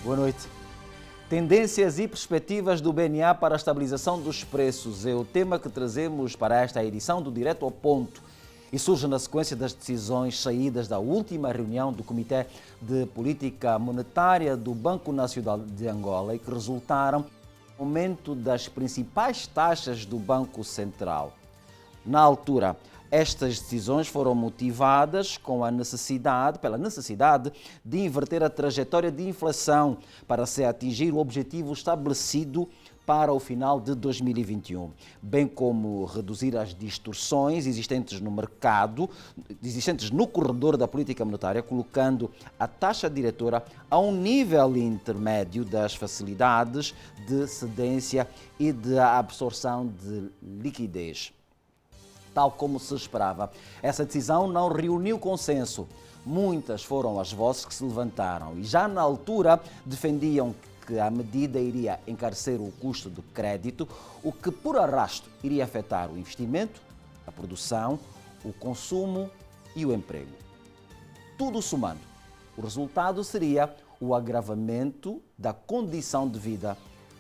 Boa noite. Tendências e perspectivas do BNA para a estabilização dos preços é o tema que trazemos para esta edição do Direto ao Ponto e surge na sequência das decisões saídas da última reunião do Comitê de Política Monetária do Banco Nacional de Angola e que resultaram no aumento das principais taxas do Banco Central. Na altura, estas decisões foram motivadas pela necessidade de inverter a trajetória de inflação para se atingir o objetivo estabelecido para o final de 2021, bem como reduzir as distorções existentes no mercado, existentes no corredor da política monetária, colocando a taxa diretora a um nível intermédio das facilidades de cedência e de absorção de liquidez. Tal como se esperava, essa decisão não reuniu consenso. Muitas foram as vozes que se levantaram e já na altura defendiam que a medida iria encarecer o custo do crédito, o que por arrasto iria afetar o investimento, a produção, o consumo e o emprego. Tudo somando, o resultado seria o agravamento da condição de vida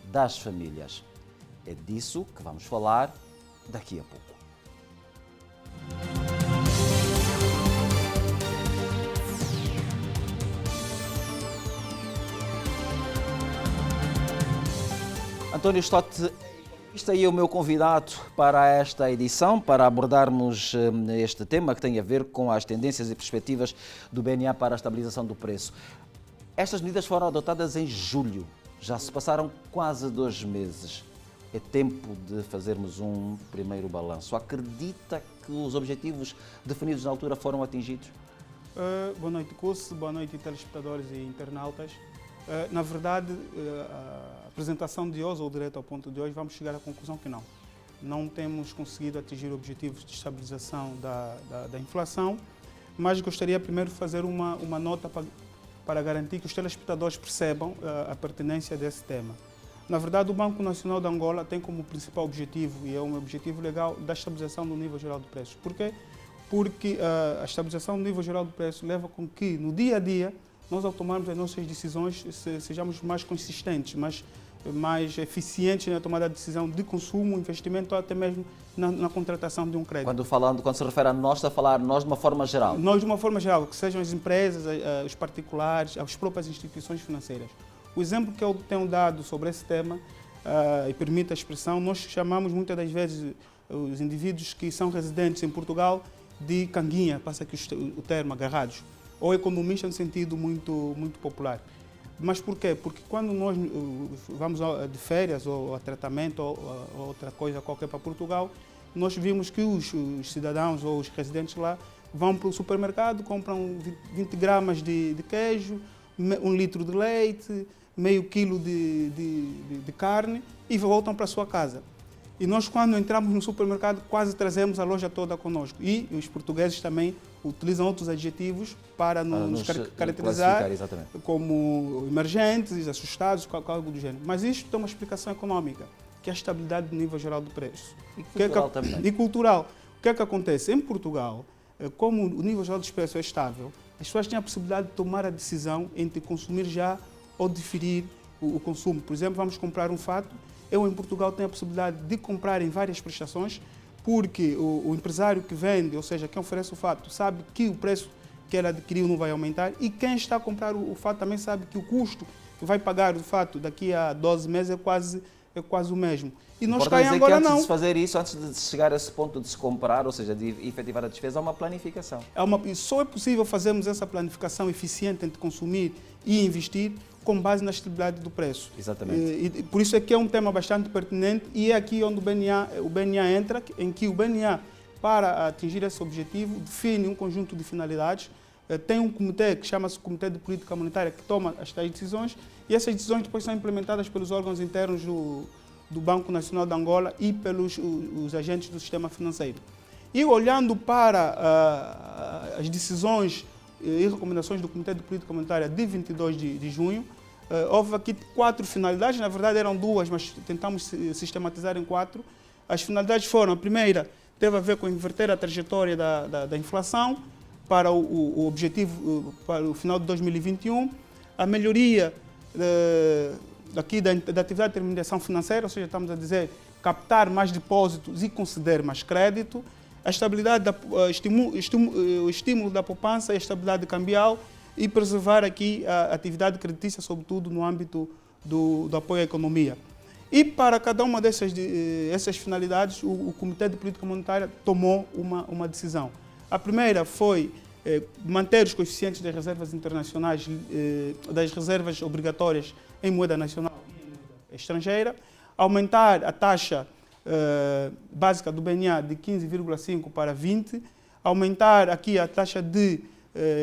das famílias. É disso que vamos falar daqui a pouco. António Stott, este aí é o meu convidado para esta edição, para abordarmos este tema que tem a ver com as tendências e perspectivas do BNA para a estabilização do preço. Estas medidas foram adotadas em julho, já se passaram quase 2 meses. É tempo de fazermos um primeiro balanço. Acredita que os objetivos definidos na altura foram atingidos? Boa noite, Curso. Boa noite, telespectadores e internautas. Na verdade, a apresentação de hoje, ou direto ao ponto de hoje, vamos chegar à conclusão que não. Não temos conseguido atingir objetivos de estabilização da inflação, mas gostaria primeiro de fazer uma nota para garantir que os telespectadores percebam a pertinência desse tema. Na verdade, o Banco Nacional de Angola tem como principal objetivo, e é um objetivo legal, da estabilização do nível geral de preços. Por quê? Porque a estabilização do nível geral de preços leva com que, no dia a dia, nós, ao tomarmos as nossas decisões, sejamos mais consistentes, mais eficientes na tomada de decisão de consumo, investimento ou até mesmo na contratação de um crédito. Quando se refere a nós, está a falar nós de uma forma geral? Nós de uma forma geral, que sejam as empresas, os particulares, as próprias instituições financeiras. O exemplo que eu tenho dado sobre esse tema, e permite a expressão, nós chamamos muitas das vezes os indivíduos que são residentes em Portugal de canguinha, passa aqui o termo, agarrados, ou economistas no sentido muito popular. Mas por quê? Porque quando nós vamos de férias ou a tratamento ou outra coisa qualquer para Portugal, nós vimos que os cidadãos ou os residentes lá vão para o supermercado, compram 20 gramas de queijo, 1 litro de leite, meio quilo de carne e voltam para a sua casa. E nós, quando entramos no supermercado, quase trazemos a loja toda connosco. E os portugueses também utilizam outros adjetivos para nos caracterizar como emergentes, assustados, algo do gênero. Mas isto tem uma explicação econômica, que é a estabilidade do nível geral do preço. E cultural também. E cultural. O que é que acontece? Em Portugal, como o nível geral dos preços é estável, as pessoas têm a possibilidade de tomar a decisão entre consumir já ou diferir o consumo. Por exemplo, vamos comprar um fato. Eu, em Portugal, tenho a possibilidade de comprar em várias prestações, porque o empresário que vende, ou seja, quem oferece o fato, sabe que o preço que ele adquiriu não vai aumentar e quem está a comprar o fato também sabe que o custo que vai pagar o fato daqui a 12 meses é quase o mesmo. E nós cá em Angola não. Antes de fazer isso, antes de chegar a esse ponto de se comprar, ou seja, de efetivar a despesa, há uma planificação. Só é possível fazermos essa planificação eficiente entre consumir e investir com base na estabilidade do preço. Exatamente. E por isso é que é um tema bastante pertinente e é aqui onde o BNA entra, em que o BNA, para atingir esse objetivo, define um conjunto de finalidades. Tem um comitê que chama-se Comitê de Política Monetária que toma as tais decisões e essas decisões depois são implementadas pelos órgãos internos do Banco Nacional de Angola e pelos os agentes do sistema financeiro. E olhando para as decisões e recomendações do Comitê de Política Monetária de 22 de junho, houve aqui 4 finalidades, na verdade eram 2, mas tentamos sistematizar em 4. As finalidades foram, a primeira teve a ver com inverter a trajetória da inflação para o objetivo para o final de 2021, a melhoria aqui da atividade de intermediação financeira, ou seja, estamos a dizer captar mais depósitos e conceder mais crédito, a estabilidade, o estímulo da poupança e a estabilidade cambial e preservar aqui a atividade creditícia, sobretudo no âmbito do apoio à economia. E para cada uma essas finalidades, o Comitê de Política Monetária tomou uma decisão. A primeira foi manter os coeficientes das reservas internacionais, das reservas obrigatórias em moeda nacional e em moeda estrangeira, aumentar a taxa básica do BNA de 15,5 para 20, aumentar aqui a taxa de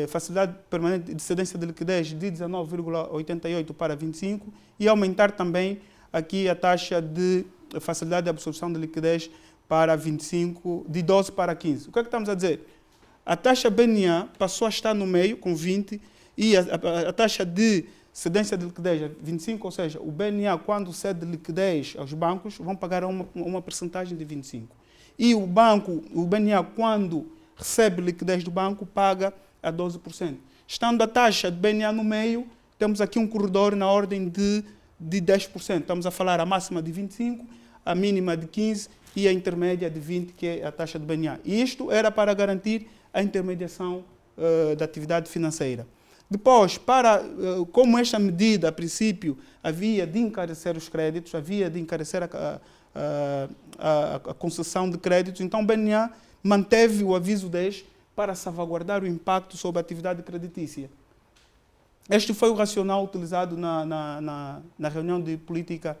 facilidade permanente de cedência de liquidez de 19,88 para 25 e aumentar também aqui a taxa de facilidade de absorção de liquidez para 25, de 12 para 15. O que é que estamos a dizer? A taxa BNA passou a estar no meio, com 20, e a taxa de cedência de liquidez é 25, ou seja, o BNA, quando cede liquidez aos bancos, vão pagar uma percentagem de 25. E o BNA, quando recebe liquidez do banco, paga a 12%. Estando a taxa de BNA no meio, temos aqui um corredor na ordem de 10%. Estamos a falar a máxima de 25%, a mínima de 15% e a intermédia de 20%, que é a taxa de BNA. E isto era para garantir a intermediação da atividade financeira. Depois, como esta medida, a princípio, havia de encarecer os créditos, havia de encarecer a concessão de créditos, então o BNA manteve o aviso 10 para salvaguardar o impacto sobre a atividade creditícia. Este foi o racional utilizado na reunião de política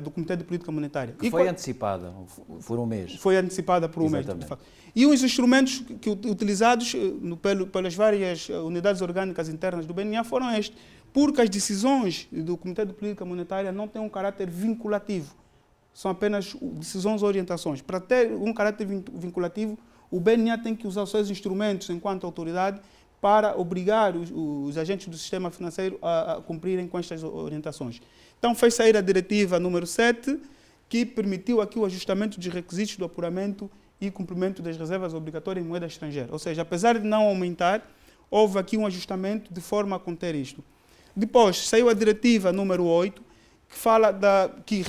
do Comitê de Política Monetária. Que foi antecipada por um mês. Foi antecipada por um mês, de facto. E os instrumentos utilizados pelas várias unidades orgânicas internas do BNA foram estes, porque as decisões do Comitê de Política Monetária não têm um caráter vinculativo, são apenas decisões ou orientações. Para ter um caráter vinculativo, o BNA tem que usar os seus instrumentos enquanto autoridade para obrigar os agentes do sistema financeiro a cumprirem com estas orientações. Então, fez sair a diretiva número 7, que permitiu aqui o ajustamento dos requisitos do apuramento e cumprimento das reservas obrigatórias em moeda estrangeira. Ou seja, apesar de não aumentar, houve aqui um ajustamento de forma a conter isto. Depois, saiu a diretiva número 8, que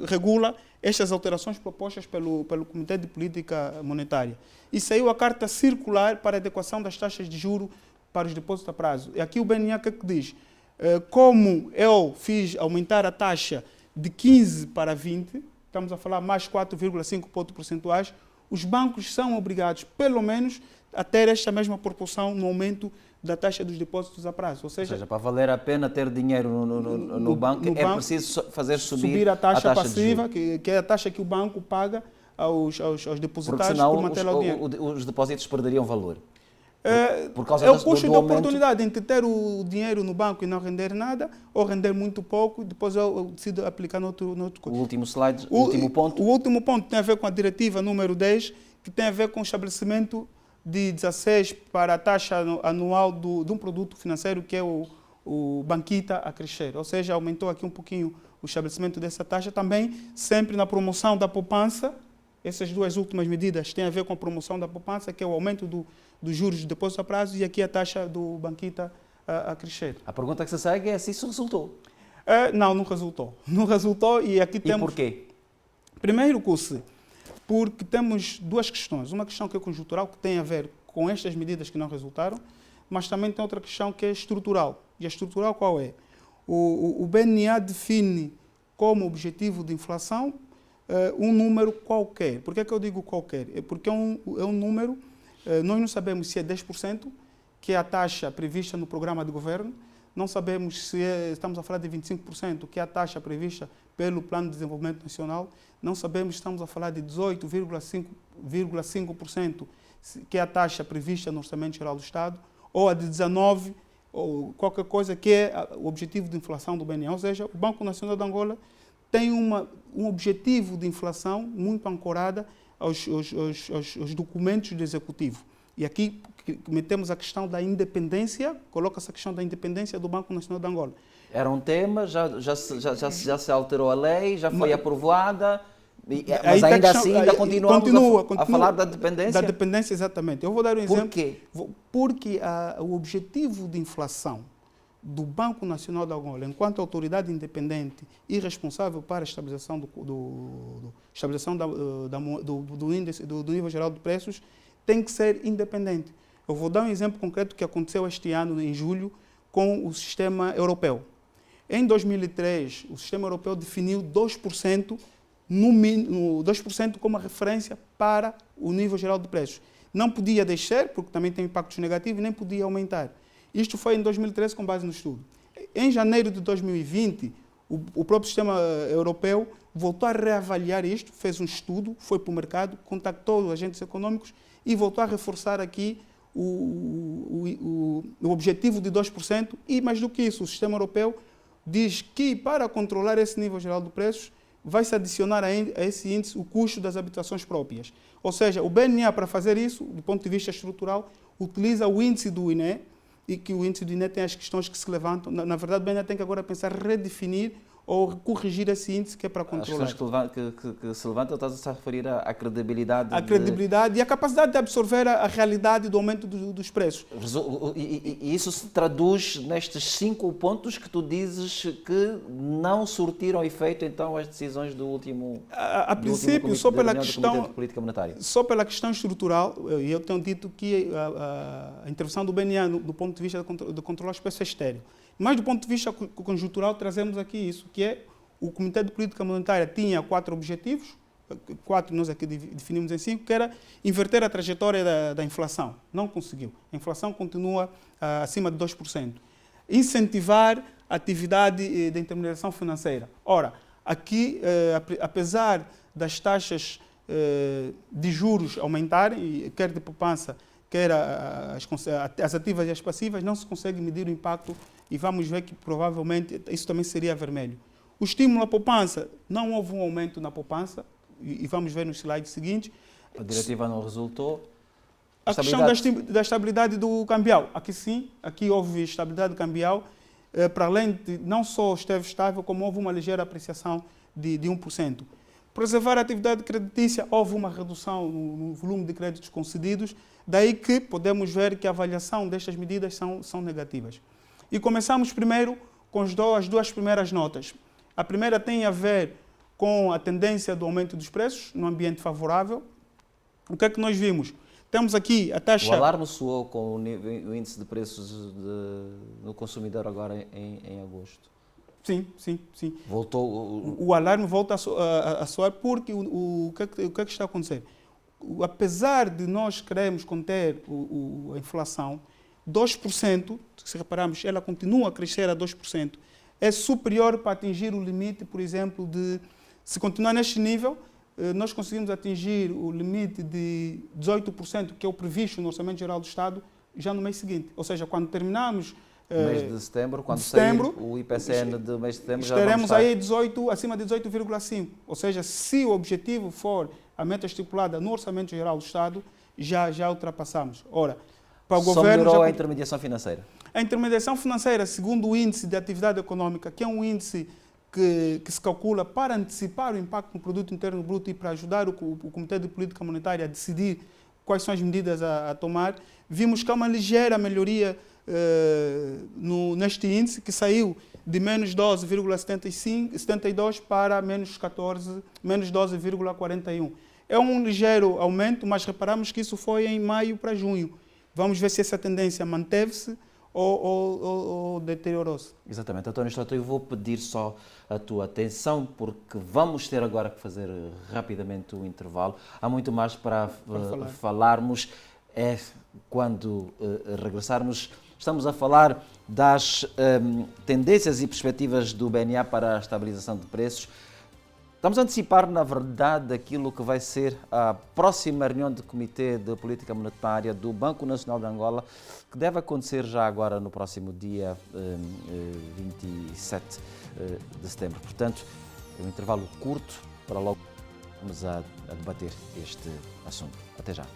regula estas alterações propostas pelo Comitê de Política Monetária. E saiu a carta circular para a adequação das taxas de juros para os depósitos a prazo. E aqui o BNA que diz, como eu fiz aumentar a taxa de 15 para 20, estamos a falar mais 4,5 pontos percentuais, os bancos são obrigados, pelo menos, a ter esta mesma proporção no aumento da taxa dos depósitos a prazo. Ou seja, para valer a pena ter dinheiro no banco, é preciso fazer subir a taxa passiva, que é a taxa que o banco paga aos depositários por manter o dinheiro. Os depósitos perderiam valor. Por causa o custo de oportunidade entre ter o dinheiro no banco e não render nada, ou render muito pouco, depois eu decido aplicar no outro coisa. O último slide, o último ponto. O último ponto tem a ver com a diretiva número 10, que tem a ver com o estabelecimento de 16 para a taxa anual de um produto financeiro, que é o Banquita a crescer. Ou seja, aumentou aqui um pouquinho o estabelecimento dessa taxa, também sempre na promoção da poupança. Essas duas últimas medidas têm a ver com a promoção da poupança, que é o aumento dos juros de depósito a prazo, e aqui a taxa do Banquita a crescer. A pergunta que se segue é se isso resultou. Não resultou. Não resultou e aqui temos... E porquê? Primeiro, porque temos duas questões. Uma questão que é conjuntural, que tem a ver com estas medidas que não resultaram, mas também tem outra questão que é estrutural. E a estrutural qual é? O BNA define como objetivo de inflação um número qualquer. Por que é que eu digo qualquer? É porque é um número, nós não sabemos se é 10%, que é a taxa prevista no programa de governo, não sabemos se estamos a falar de 25%, que é a taxa prevista pelo Plano de Desenvolvimento Nacional, não sabemos se estamos a falar de 18,5%, que é a taxa prevista no Orçamento Geral do Estado, ou a de 19%, ou qualquer coisa que é o objetivo de inflação do BNA. Ou seja, o Banco Nacional de Angola tem um objetivo de inflação muito ancorada aos documentos do Executivo. E aqui metemos a questão da independência, coloca-se a questão da independência do Banco Nacional de Angola. Era um tema, já se alterou a lei, já foi aprovada, mas ainda assim continuamos a falar da dependência? Da dependência, exatamente. Eu vou dar um exemplo. Por quê? Porque o objetivo de inflação do Banco Nacional de Angola, enquanto autoridade independente e responsável para a estabilização do índice, do nível geral de preços, tem que ser independente. Eu vou dar um exemplo concreto que aconteceu este ano, em julho, com o sistema europeu. Em 2003, o sistema europeu definiu 2%, 2% como referência para o nível geral de preços. Não podia descer, porque também tem impactos negativos, nem podia aumentar. Isto foi em 2013, com base no estudo. Em janeiro de 2020, o próprio sistema europeu voltou a reavaliar isto, fez um estudo, foi para o mercado, contactou os agentes econômicos e voltou a reforçar aqui o objetivo de 2%. E, mais do que isso, o sistema europeu diz que, para controlar esse nível geral de preços, vai-se adicionar a esse índice o custo das habitações próprias. Ou seja, o BNA, para fazer isso, do ponto de vista estrutural, utiliza o índice do INE, e que o índice do INE tem as questões que se levantam. Na verdade, o BNA tem que agora pensar redefinir ou corrigir esse índice que é para controlar. As questões que se levantam, estás a referir à credibilidade. A credibilidade e a capacidade de absorver a realidade do aumento dos preços. E isso se traduz nestes 5 pontos que tu dizes que não surtiram efeito, então, as decisões do último... A princípio, só pela questão... de política monetária. Só pela questão estrutural, e eu tenho dito que a intervenção do BNA, do ponto de vista de controlar os preços, é estéril. Mas, do ponto de vista conjuntural, trazemos aqui isso, que é o Comitê de Política Monetária tinha 4 objetivos, 4 nós aqui definimos em 5, que era inverter a trajetória da inflação. Não conseguiu. A inflação continua acima de 2%. Incentivar a atividade de intermediação financeira. Ora, aqui, apesar das taxas de juros aumentarem, quer de poupança, quer as ativas e as passivas, não se consegue medir o impacto e vamos ver que provavelmente isso também seria vermelho. O estímulo à poupança, não houve um aumento na poupança e vamos ver nos slides seguintes. A diretiva não resultou. A questão da estabilidade do cambial, aqui sim, aqui houve estabilidade cambial, para além de não só esteve estável, como houve uma ligeira apreciação de 1%. Preservar a atividade creditícia, houve uma redução no volume de créditos concedidos, daí que podemos ver que a avaliação destas medidas são negativas. E começamos primeiro com as duas primeiras notas. A primeira tem a ver com a tendência do aumento dos preços no ambiente favorável. O que é que nós vimos? Temos aqui a taxa... O alarme soou com o índice de preços no consumidor agora em agosto. Sim. Voltou... O alarme volta a soar porque o que é que está a acontecer? Apesar de nós queremos conter a inflação, 2%, se repararmos, ela continua a crescer a 2%, é superior para atingir o limite, por exemplo, se continuar neste nível, nós conseguimos atingir o limite de 18%, que é o previsto no Orçamento Geral do Estado, já no mês seguinte. Ou seja, quando terminarmos... mês de setembro, quando sair o IPCN do mês de setembro, estaremos aí acima de 18,5%. Ou seja, se o objetivo for a meta estipulada no Orçamento Geral do Estado, já ultrapassamos. Ora, para o governo... melhorou a intermediação financeira? A intermediação financeira, segundo o índice de atividade econômica, que é um índice que se calcula para antecipar o impacto no produto interno bruto e para ajudar o Comitê de Política Monetária a decidir quais são as medidas a tomar, vimos que há uma ligeira melhoria neste índice, que saiu de menos 12,72 para menos 12,41. É um ligeiro aumento, mas reparamos que isso foi em maio para junho. Vamos ver se essa tendência manteve-se ou deteriorou-se. Exatamente. António Estouto, eu vou pedir só a tua atenção, porque vamos ter agora que fazer rapidamente o intervalo. Há muito mais para falarmos. Quando regressarmos, estamos a falar das tendências e perspectivas do BNA para a estabilização de preços. Estamos a antecipar, na verdade, aquilo que vai ser a próxima reunião do Comitê de Política Monetária do Banco Nacional de Angola, que deve acontecer já agora no próximo dia 27 de setembro. Portanto, é um intervalo curto para logo vamos a debater este assunto. Até já.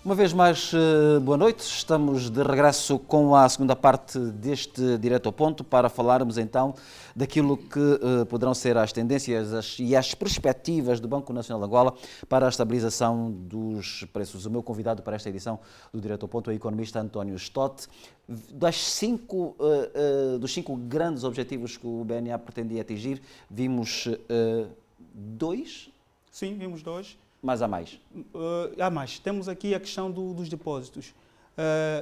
Uma vez mais, boa noite. Estamos de regresso com a segunda parte deste Direto ao Ponto para falarmos então daquilo que poderão ser as tendências e as perspectivas do Banco Nacional de Angola para a estabilização dos preços. O meu convidado para esta edição do Direto ao Ponto é o economista António Stott. Dos cinco grandes objetivos que o BNA pretendia atingir, vimos dois? Sim, vimos dois. Mas há mais? Há mais. Temos aqui a questão dos depósitos.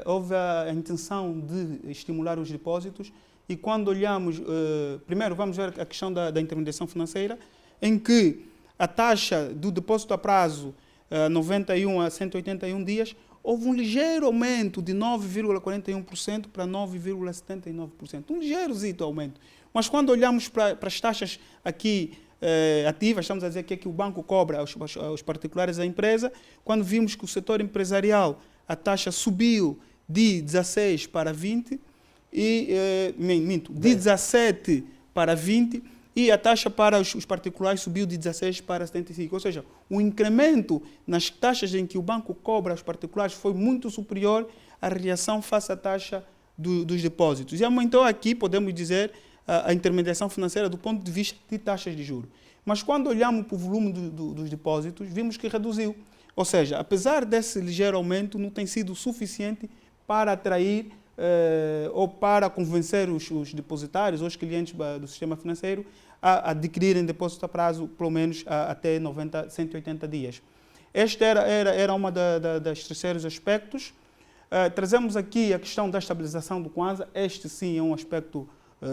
Houve a intenção de estimular os depósitos e quando olhamos, primeiro vamos ver a questão da intermediação financeira, em que a taxa do depósito a prazo 91 a 181 dias, houve um ligeiro aumento de 9,41% para 9,79%. Um ligeirozito aumento. Mas quando olhamos para as taxas aqui ativas, estamos a dizer que é que o banco cobra aos particulares da empresa, quando vimos que o setor empresarial, a taxa subiu de 16 para 20, de 17 para 20, e a taxa para os particulares subiu de 16 para 75. Ou seja, o incremento nas taxas em que o banco cobra aos particulares foi muito superior à reação face à taxa dos depósitos. E aumentou aqui, podemos dizer, a intermediação financeira do ponto de vista de taxas de juros. Mas quando olhamos para o volume dos depósitos, vimos que reduziu. Ou seja, apesar desse ligeiro aumento, não tem sido suficiente para atrair ou para convencer os depositários ou os clientes do sistema financeiro a adquirirem depósito a prazo, pelo menos até 180 dias. Este era uma das terceiros aspectos. Trazemos aqui a questão da estabilização do Kwanza. Este sim é um aspecto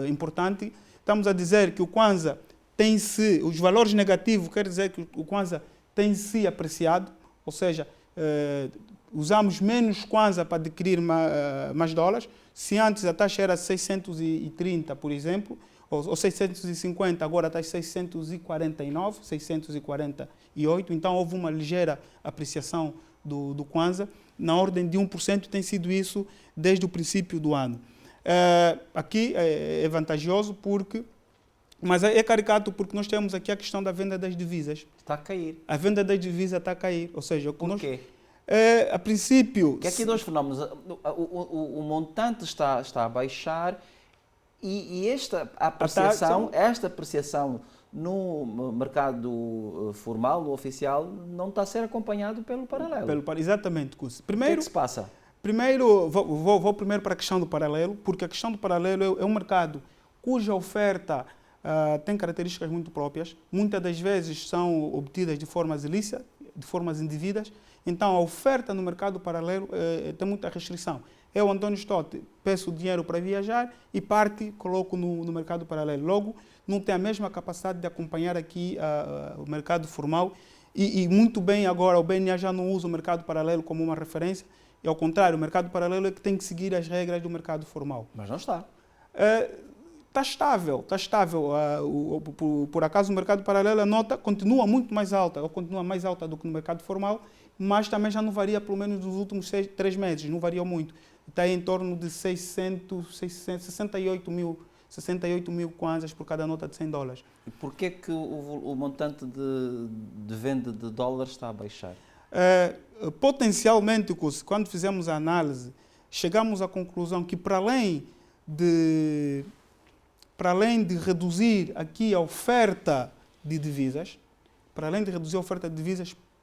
importante. Estamos a dizer que o Kwanza tem-se, os valores negativos, quer dizer que o Kwanza tem-se apreciado, ou seja, usamos menos Kwanza para adquirir mais dólares. Se antes a taxa era 630, por exemplo, ou 650, agora está 649, 648, então houve uma ligeira apreciação do Kwanza, na ordem de 1%, tem sido isso desde o princípio do ano. Aqui é vantajoso mas é caricato porque nós temos aqui a questão da venda das divisas. Está a cair. A venda das divisas está a cair, ou seja... Por quê? A princípio... Que aqui dois fenómenos. O montante está a baixar e esta apreciação no mercado formal, no oficial, não está a ser acompanhado pelo paralelo. Exatamente, Cussi. Primeiro, o que é que se passa? Primeiro, vou primeiro para a questão do paralelo, porque a questão do paralelo é um mercado cuja oferta tem características muito próprias, muitas das vezes são obtidas de formas ilícitas, de formas indevidas, então a oferta no mercado paralelo tem muita restrição. Eu, António Stott, peço dinheiro para viajar e parte coloco no mercado paralelo. Logo, não tem a mesma capacidade de acompanhar aqui o mercado formal e muito bem agora o BNA já não usa o mercado paralelo como uma referência, e ao contrário, o mercado paralelo é que tem que seguir as regras do mercado formal. Mas não está. Está estável. Por acaso o mercado paralelo, a nota continua muito mais alta, ou continua mais alta do que no mercado formal, mas também já não varia, pelo menos nos últimos 3 meses, não variou muito. Está em torno de 68 mil kwanzas por cada nota de 100 dólares. E por que o montante de venda de dólares está a baixar? Potencialmente, quando fizemos a análise, chegamos à conclusão que para além de reduzir aqui a oferta de divisas,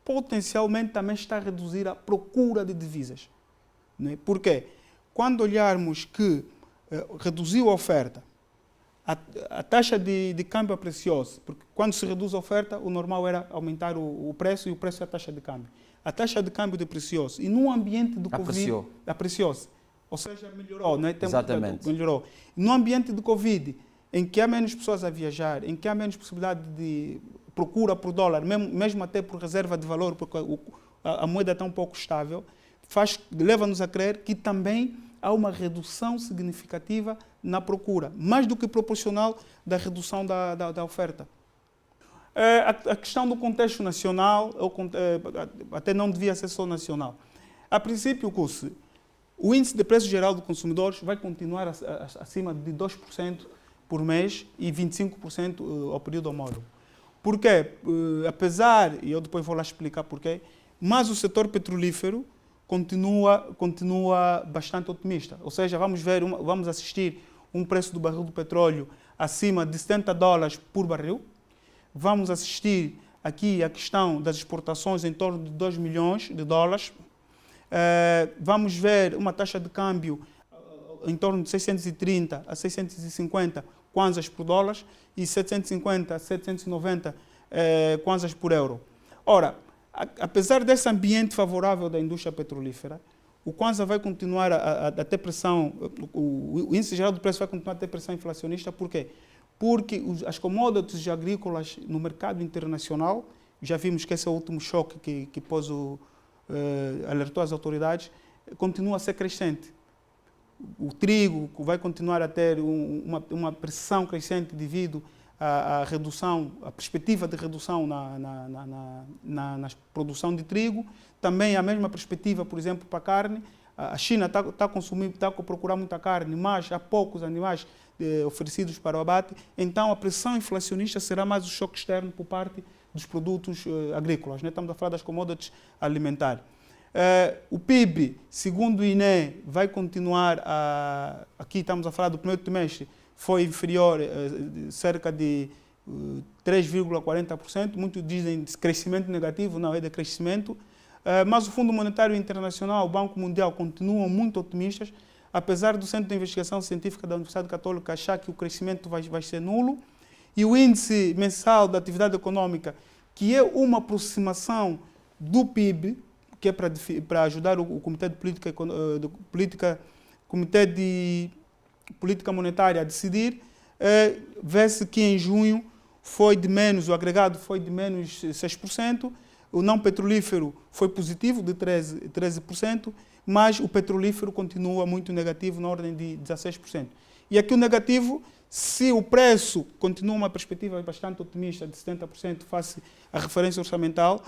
potencialmente também está a reduzir a procura de divisas. Não é? Por quê? Quando olharmos que reduziu a oferta, a taxa de câmbio apreciou-se, porque quando se reduz a oferta, o normal era aumentar o preço, e o preço é a taxa de câmbio. A taxa de câmbio depreciou-se, e num ambiente do Covid, apreciou-se. Ou seja, melhorou, não é? Exatamente. Melhorou. No ambiente do Covid, em que há menos pessoas a viajar, em que há menos possibilidade de procura por dólar, mesmo até por reserva de valor, porque a moeda está um pouco estável, leva-nos a crer que também há uma redução significativa na procura, mais do que proporcional da redução da oferta. A questão do contexto nacional, até não devia ser só nacional. A princípio, o índice de preço geral do consumidor vai continuar acima de 2% por mês e 25% ao período homólogo. Por quê? Apesar, e eu depois vou lá explicar porquê, mas o setor petrolífero continua bastante otimista. Ou seja, vamos assistir um preço do barril do petróleo acima de $70 por barril. Vamos assistir aqui a questão das exportações em torno de 2 milhões de dólares. Vamos ver uma taxa de câmbio em torno de 630 a 650 kwanzas por dólar e 750 a 790 kwanzas por euro. Ora, apesar desse ambiente favorável da indústria petrolífera, o Kwanza vai continuar a ter pressão, o índice geral do preço vai continuar a ter pressão inflacionista. Por quê? Porque as commodities agrícolas no mercado internacional, já vimos que esse é o último choque que alertou as autoridades, continua a ser crescente. O trigo vai continuar a ter uma pressão crescente devido à redução, à perspectiva de redução na produção de trigo. Também a mesma perspectiva, por exemplo, para a carne. A China está a procurar muita carne, mas há poucos animais oferecidos para o abate. Então, a pressão inflacionista será mais o choque externo por parte dos produtos agrícolas. Estamos a falar das commodities alimentares. O PIB, segundo o INE, vai continuar aqui estamos a falar do primeiro trimestre, foi inferior cerca de 3,40%. Muitos dizem de crescimento negativo, não, é de crescimento. Mas o Fundo Monetário Internacional, o Banco Mundial continuam muito otimistas, apesar do Centro de Investigação Científica da Universidade Católica achar que o crescimento vai ser nulo. E o índice mensal da atividade econômica, que é uma aproximação do PIB, que é para ajudar o Comitê de Política Monetária a decidir, vê-se que em junho o agregado foi de menos 6%, o não petrolífero foi positivo, de 13%, mas o petrolífero continua muito negativo, na ordem de 16%. E aqui o negativo, se o preço continua uma perspectiva bastante otimista, de 70% face à referência orçamental,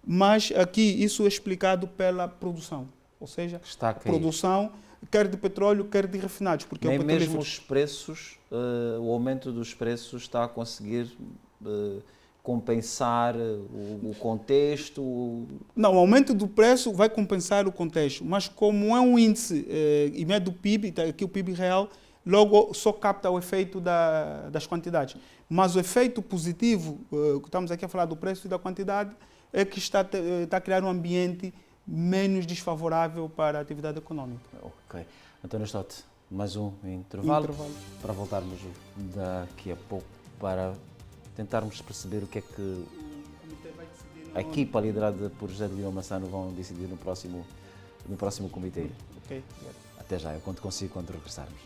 mas aqui isso é explicado pela produção, ou seja, a produção quer de petróleo, quer de refinados. Porque nem mesmo os preços, o aumento dos preços está a conseguir compensar o contexto? Não, o aumento do preço vai compensar o contexto, mas como é um índice e é do PIB, aqui o PIB real, logo só capta o efeito das quantidades. Mas o efeito positivo, que estamos aqui a falar do preço e da quantidade, é que está a criar um ambiente menos desfavorável para a atividade econômica. Ok. António Stott, mais um intervalo para voltarmos daqui a pouco para tentarmos perceber o que é que a equipa liderada por José de Lima Massano vão decidir no próximo comitê. Ok. Até já, eu conto consigo quando regressarmos.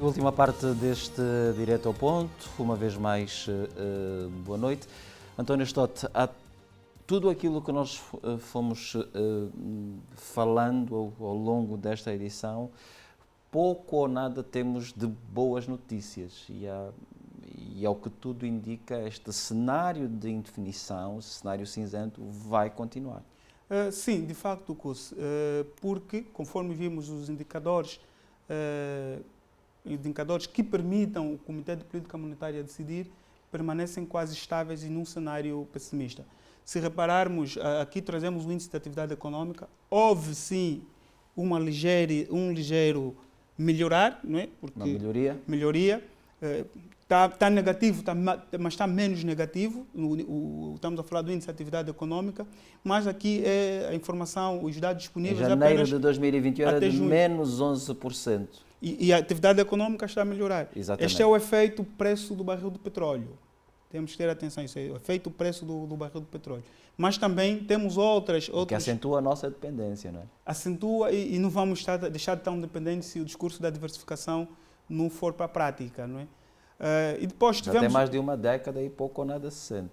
Última parte deste Direto ao Ponto, uma vez mais, boa noite. António Stott, tudo aquilo que nós fomos falando ao longo desta edição, pouco ou nada temos de boas notícias e ao que tudo indica, este cenário de indefinição, esse cenário cinzento, vai continuar. Sim, de facto, Cus, porque, conforme vimos os indicadores que permitam o Comitê de Política Monetária decidir, permanecem quase estáveis e num cenário pessimista. Se repararmos, aqui trazemos o índice de atividade econômica, houve sim um ligeiro melhorar, não é? Porque uma melhoria. Está negativo, mas está menos negativo. Estamos a falar do índice de atividade econômica, mas aqui é a informação, os dados disponíveis. Em janeiro de 2021 era de menos 11%. E a atividade econômica está a melhorar. Exatamente. Este é o efeito preço do barril do petróleo. Temos que ter atenção, isso é o efeito preço do barril do petróleo. Mas também temos outras... Que acentua a nossa dependência, não é? Acentua e não vamos deixar de tão dependentes se o discurso da diversificação não for para a prática, não é? E depois tivemos... Já tem mais de uma década e pouco ou nada se sente.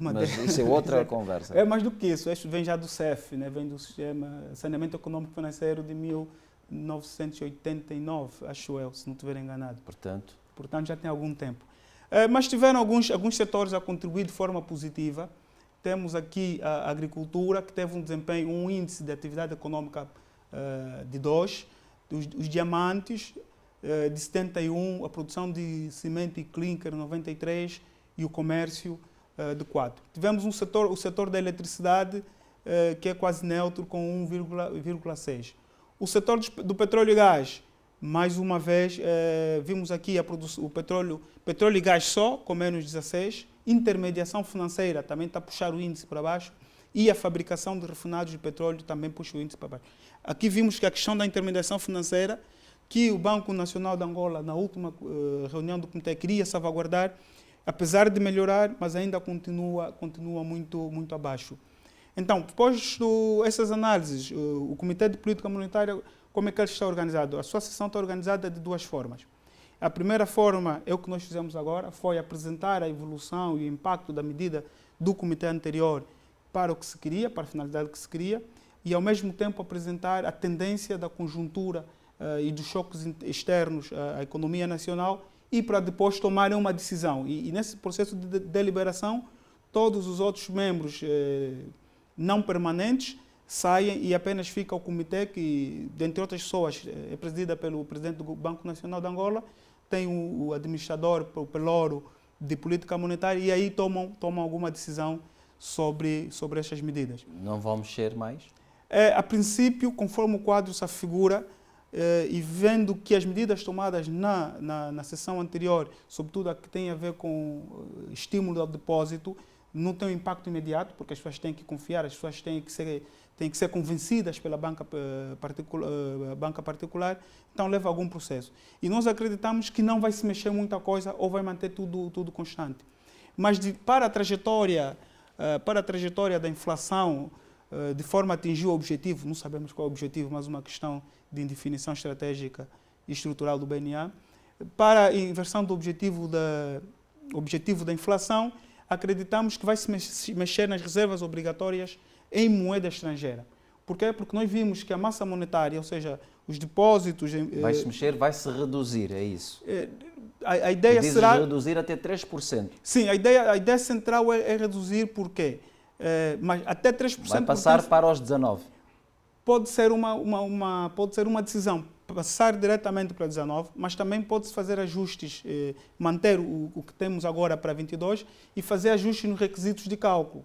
Mas isso é outra conversa. É mais do que isso. Isso vem já do CEF, né? Vem do Sistema Saneamento Econômico Financeiro de 1989, acho eu, se não estiver enganado. Portanto, já tem algum tempo. Mas tiveram alguns setores a contribuir de forma positiva. temos aqui a agricultura, que teve um desempenho, um índice de atividade econômica de 2, os diamantes de 71, a produção de cimento e clinker 93 e o comércio de 4. Tivemos o setor da eletricidade, que é quase neutro, com 1,6. O setor do petróleo e gás, mais uma vez, vimos aqui o petróleo e gás só, com menos 16. Intermediação financeira também está a puxar o índice para baixo. E a fabricação de refinados de petróleo também puxa o índice para baixo. Aqui vimos que a questão da intermediação financeira, que o Banco Nacional de Angola, na última reunião do comitê, queria salvaguardar, apesar de melhorar, mas ainda continua muito abaixo. Então, depois dessas análises, o Comitê de Política Monetária, como é que ele está organizado? A sua sessão está organizada de duas formas. A primeira forma é o que nós fizemos agora, foi apresentar a evolução e o impacto da medida do comitê anterior para o que se queria, para a finalidade que se queria, e ao mesmo tempo apresentar a tendência da conjuntura e dos choques externos à economia nacional e para depois tomarem uma decisão. E nesse processo de deliberação, todos os outros membros não permanentes saem e apenas fica o comitê que, dentre outras pessoas, é presidida pelo presidente do Banco Nacional de Angola, tem o administrador, o Pelouro, de política monetária, e aí tomam alguma decisão sobre estas medidas. Não vão mexer mais? A princípio, conforme o quadro se afigura, e vendo que as medidas tomadas na sessão anterior, sobretudo a que tem a ver com estímulo ao depósito, não tem um impacto imediato, porque as pessoas têm que confiar, as pessoas têm que ser convencidas pela banca particular, então leva algum processo. E nós acreditamos que não vai se mexer muita coisa ou vai manter tudo constante. Mas para a trajetória da inflação, de forma a atingir o objetivo, não sabemos qual é o objetivo, mas uma questão de indefinição estratégica e estrutural do BNA, para a inversão do objetivo da inflação, acreditamos que vai se mexer nas reservas obrigatórias em moeda estrangeira. Por quê? Porque nós vimos que a massa monetária, ou seja, os depósitos... Vai se mexer, vai se reduzir, é isso? A ideia será... reduzir até 3%. Sim, a ideia central é reduzir, por quê? Mas até 3%... Vai passar para os 19%. Pode ser uma decisão, passar diretamente para 19, mas também pode-se fazer ajustes, manter o que temos agora para 22 e fazer ajustes nos requisitos de cálculo.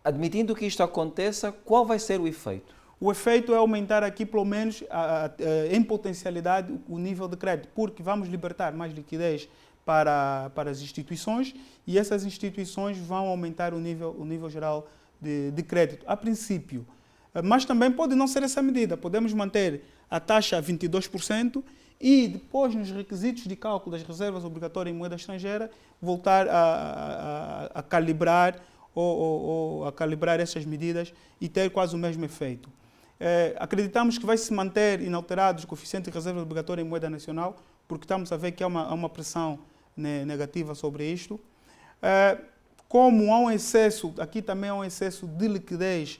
Admitindo que isto aconteça, qual vai ser o efeito? O efeito é aumentar aqui, pelo menos, em potencialidade, o nível de crédito, porque vamos libertar mais liquidez para as instituições e essas instituições vão aumentar o nível geral de crédito, a princípio. Mas também pode não ser essa medida. Podemos manter a taxa a 22% e depois, nos requisitos de cálculo das reservas obrigatórias em moeda estrangeira, voltar a calibrar ou a calibrar essas medidas e ter quase o mesmo efeito. Acreditamos que vai se manter inalterados os coeficientes de reserva obrigatória em moeda nacional, porque estamos a ver que há uma pressão negativa sobre isto. Como há um excesso, aqui também há um excesso de liquidez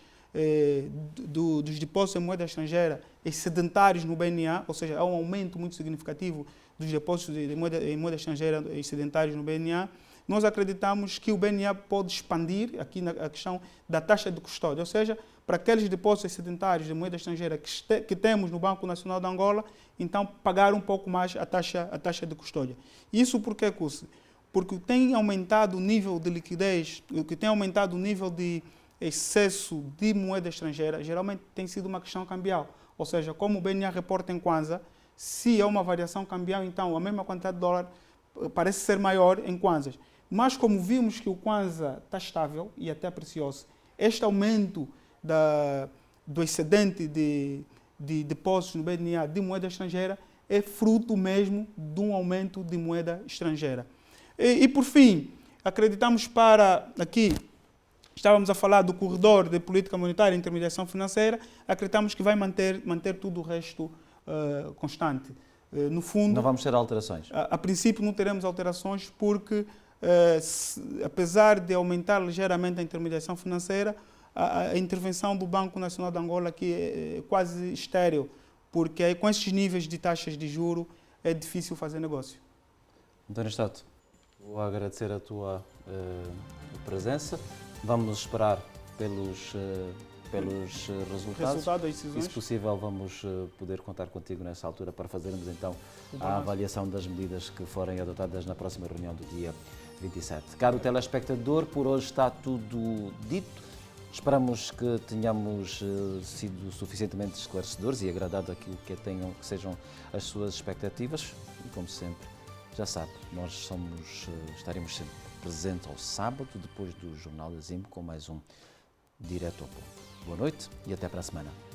dos depósitos em moeda estrangeira excedentários no BNA, ou seja, há um aumento muito significativo dos depósitos em moeda estrangeira excedentários no BNA, nós acreditamos que o BNA pode expandir aqui na questão da taxa de custódia, ou seja, para aqueles depósitos excedentários de moeda estrangeira que temos no Banco Nacional de Angola, então pagar um pouco mais a taxa de custódia. Isso por quê, Cussi? Porque tem aumentado o nível de liquidez, o que tem aumentado o nível de excesso de moeda estrangeira, geralmente tem sido uma questão cambial. Ou seja, como o BNA reporta em Kwanza, se há uma variação cambial, então a mesma quantidade de dólar parece ser maior em Kwanzas. Mas como vimos que o Kwanza está estável e até precioso, este aumento do excedente de depósitos no BNA de moeda estrangeira é fruto mesmo de um aumento de moeda estrangeira. E por fim, acreditamos aqui, estávamos a falar do corredor de política monetária e intermediação financeira, acreditamos que vai manter tudo o resto constante. No fundo, não vamos ter alterações? A princípio não teremos alterações porque, apesar de aumentar ligeiramente a intermediação financeira, a intervenção do Banco Nacional de Angola aqui é quase estéril, porque com esses níveis de taxas de juro é difícil fazer negócio. António Stato, vou agradecer a tua presença. Vamos esperar pelos resultados. Resultado das decisões. E, se possível, vamos poder contar contigo nessa altura para fazermos então a avaliação das medidas que forem adotadas na próxima reunião do dia 27. Caro telespectador, por hoje está tudo dito. Esperamos que tenhamos sido suficientemente esclarecedores e agradado aquilo que sejam as suas expectativas. E, como sempre, já sabe, nós estaremos sempre presentes ao sábado, depois do Jornal da Zimbo, com mais um Direto ao Ponto. Boa noite e até para a semana.